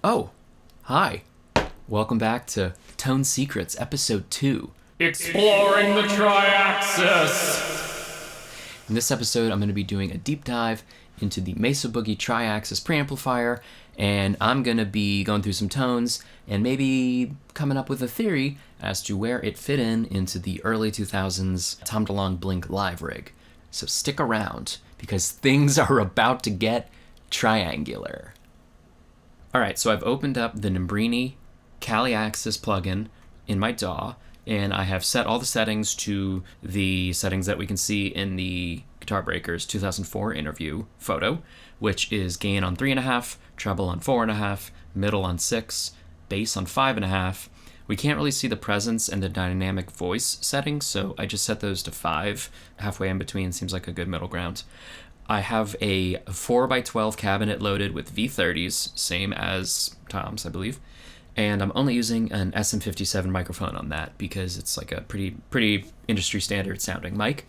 Oh, hi. Welcome back to Tone Secrets, Episode 2. Exploring the TriAxis! In this episode, I'm going to be doing a deep dive into the Mesa Boogie TriAxis preamplifier, and I'm going to be going through some tones and maybe coming up with a theory as to where it fit into the early 2000s Tom Delonge Blink live rig. So stick around, because things are about to get triangular. Alright, so I've opened up the Nembrini CaliAxis plugin in my DAW, and I have set all the settings to the settings that we can see in the Guitar Breakers 2004 interview photo, which is gain on 3.5, treble on 4.5, middle on 6, bass on 5.5. We can't really see the presence and the dynamic voice settings, so I just set those to 5. Halfway in between seems like a good middle ground. I have a 4x12 cabinet loaded with V30s, same as Tom's, I believe. And I'm only using an SM57 microphone on that because it's like a pretty industry standard sounding mic.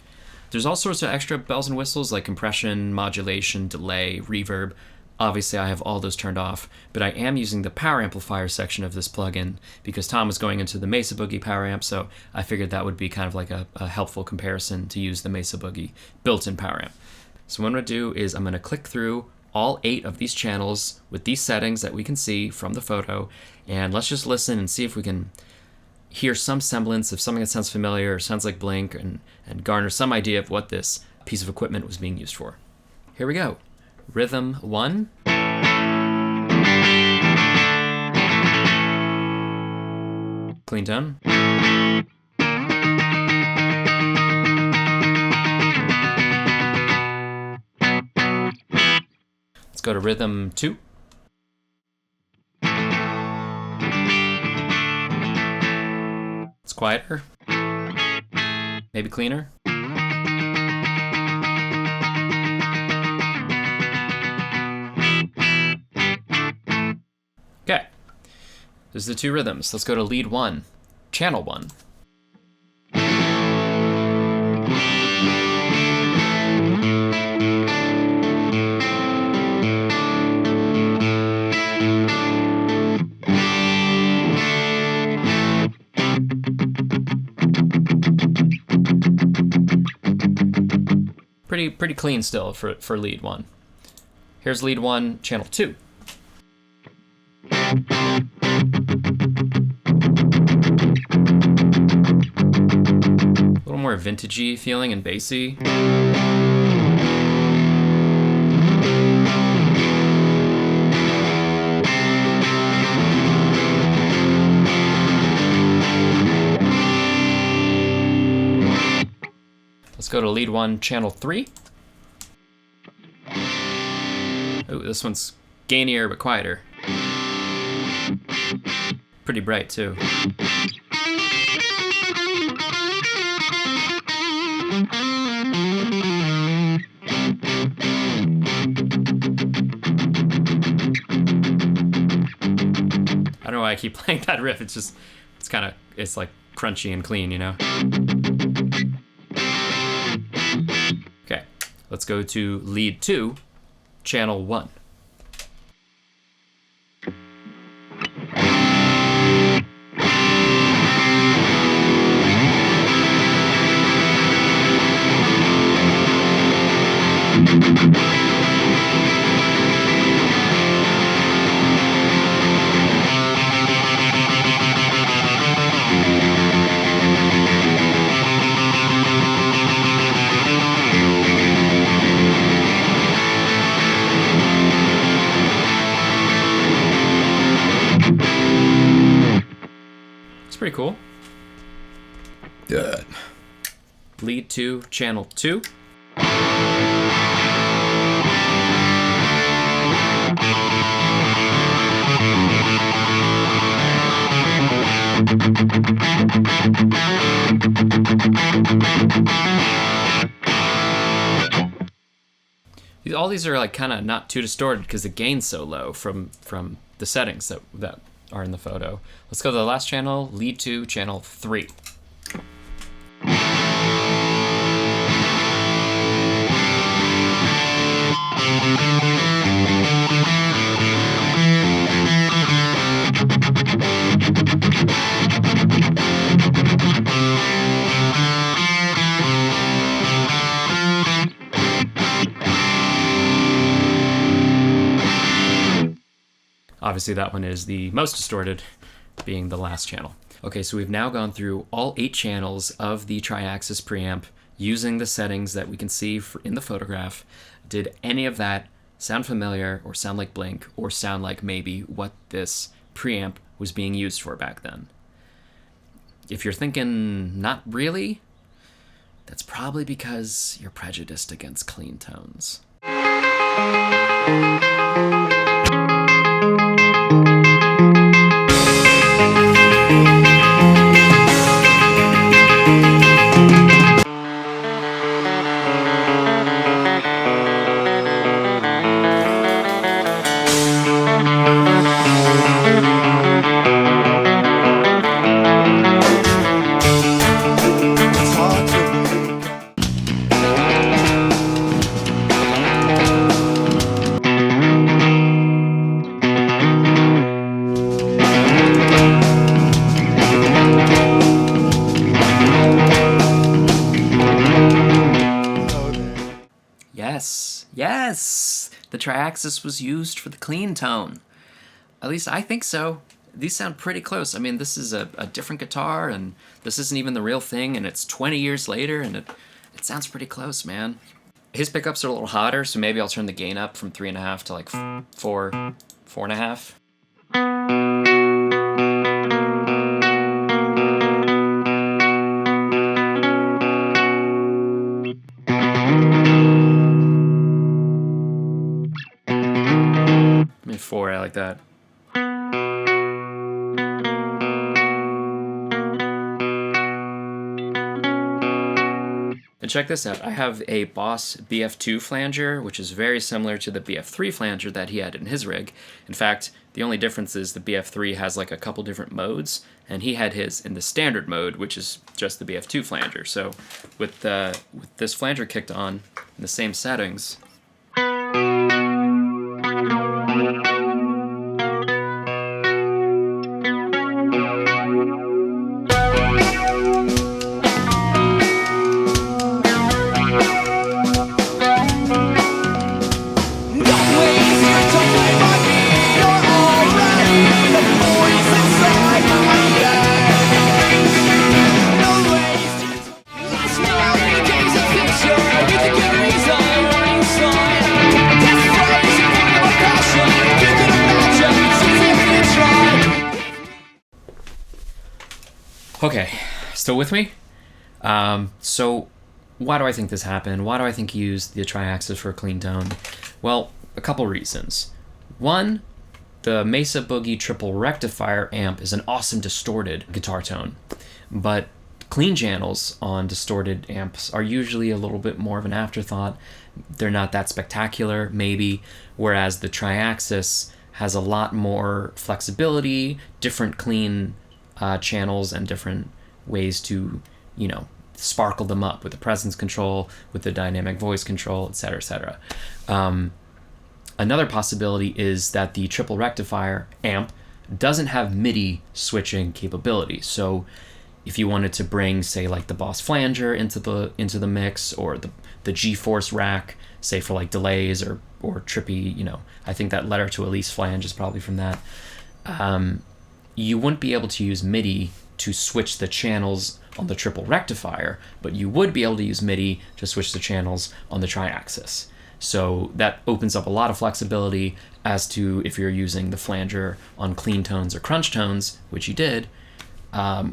There's all sorts of extra bells and whistles like compression, modulation, delay, reverb. Obviously I have all those turned off, but I am using the power amplifier section of this plugin because Tom was going into the Mesa Boogie power amp, so I figured that would be kind of like a helpful comparison to use the Mesa Boogie built-in power amp. So what I'm going to do is I'm going to click through all 8 of these channels with these settings that we can see from the photo, and let's just listen and see if we can hear some semblance of something that sounds familiar or sounds like Blink, and garner some idea of what this piece of equipment was being used for. Here we go. Rhythm 1. Clean tone. Let's go to rhythm 2. It's quieter. Maybe cleaner. Okay. There's the 2 rhythms. Let's go to lead 1. Channel 1. Pretty clean still for lead 1. Here's lead 1, channel 2. A little more vintagey feeling and bassy. Let's go to lead 1, channel 3. Ooh, this one's gainier but quieter. Pretty bright too. I don't know why I keep playing that riff. It's like crunchy and clean, you know? Okay, let's go to lead 2, channel 1. Pretty cool. Good. Lead 2, channel 2. All these are like kind of not too distorted because the gain's so low from the settings that are in the photo. Let's go to the last channel, lead 2, channel 3. Obviously that one is the most distorted, being the last channel. Okay, so we've now gone through all 8 channels of the TriAxis preamp using the settings that we can see in the photograph. Did any of that sound familiar or sound like Blink or sound like maybe what this preamp was being used for back then? If you're thinking not really, that's probably because you're prejudiced against clean tones. Yes, the TriAxis was used for the clean tone. At least I think so. These sound pretty close. I mean, this is a different guitar, and this isn't even the real thing, and it's 20 years later, and it sounds pretty close, man. His pickups are a little hotter, so maybe I'll turn the gain up from 3.5 to like 4.5. Maybe 4, I like that. And check this out, I have a Boss BF2 flanger, which is very similar to the BF3 flanger that he had in his rig. In fact, the only difference is the BF3 has like a couple different modes, and he had his in the standard mode, which is just the BF2 flanger. So with this flanger kicked on in the same settings, okay, still with me? So why do I think this happened? Why do I think he used the TriAxis for a clean tone? Well, a couple reasons. One, the Mesa Boogie triple rectifier amp is an awesome distorted guitar tone, but clean channels on distorted amps are usually a little bit more of an afterthought. They're not that spectacular, maybe, whereas the TriAxis has a lot more flexibility, different clean channels, and different ways to, you know, sparkle them up with the presence control, with the dynamic voice control, etc., etc. Another possibility is that the triple rectifier amp doesn't have MIDI switching capability. So if you wanted to bring, say, like the Boss flanger into the mix, or the G-force rack, say for like delays or trippy, you know, I think that Letter to Elise flange is probably from that. You wouldn't be able to use MIDI to switch the channels on the triple rectifier, but you would be able to use MIDI to switch the channels on the TriAxis. So that opens up a lot of flexibility as to if you're using the flanger on clean tones or crunch tones, which you did,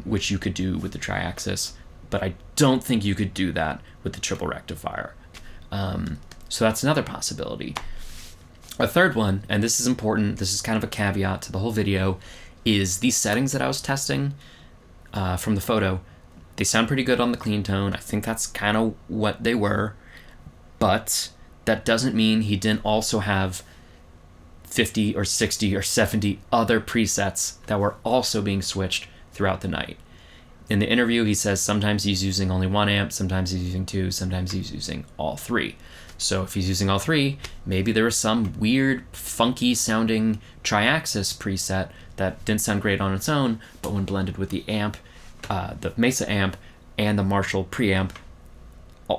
which you could do with the TriAxis, but I don't think you could do that with the triple rectifier. So that's another possibility. A third one, and this is important, this is kind of a caveat to the whole video, is these settings that I was testing from the photo. They sound pretty good on the clean tone. I think that's kind of what they were, but that doesn't mean he didn't also have 50 or 60 or 70 other presets that were also being switched throughout the night. In the interview, he says sometimes he's using only 1 amp, sometimes he's using 2, sometimes he's using all 3. So if he's using all 3, maybe there was some weird, funky sounding TriAxis preset that didn't sound great on its own, but when blended with the amp, the Mesa amp and the Marshall preamp,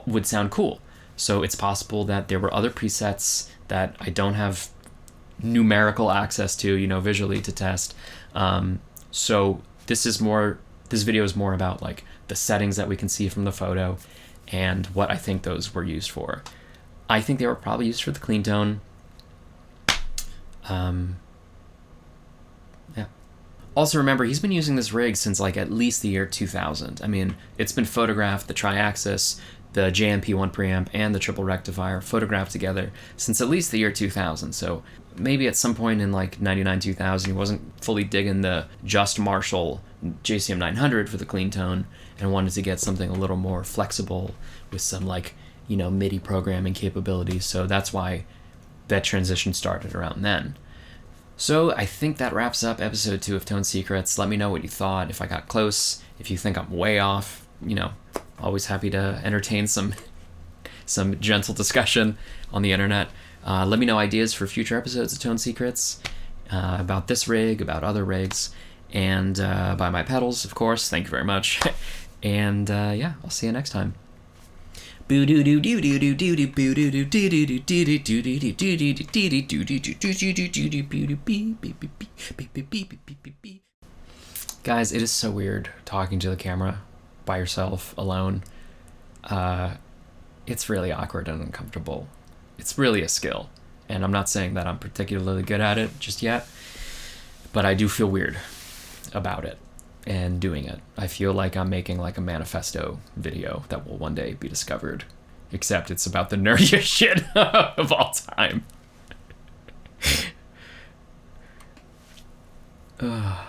would sound cool. So it's possible that there were other presets that I don't have numerical access to, you know, visually to test. So this video is more about like the settings that we can see from the photo and what I think those were used for. I think they were probably used for the clean tone. Yeah. Also remember, he's been using this rig since like at least the year 2000. I mean, it's been photographed, the TriAxis, the JMP1 preamp, and the triple rectifier photographed together since at least the year 2000. So maybe at some point in like 99, 2000, he wasn't fully digging the Just Marshall JCM 900 for the clean tone and wanted to get something a little more flexible with some like, you know, MIDI programming capabilities. So that's why that transition started around then. So I think that wraps up episode 2 of Tone Secrets. Let me know what you thought, if I got close, if you think I'm way off, you know, always happy to entertain some gentle discussion on the internet. Let me know ideas for future episodes of Tone Secrets, about this rig, about other rigs, and buy my pedals, of course. Thank you very much. And yeah, I'll see you next time. Guys, it is so weird talking to the camera by yourself, alone. It's really awkward and uncomfortable. It's really a skill, and I'm not saying that I'm particularly good at it just yet, but I do feel weird about it and doing it. I feel like I'm making like a manifesto video that will one day be discovered, except it's about the nerdiest shit of all time. Ugh.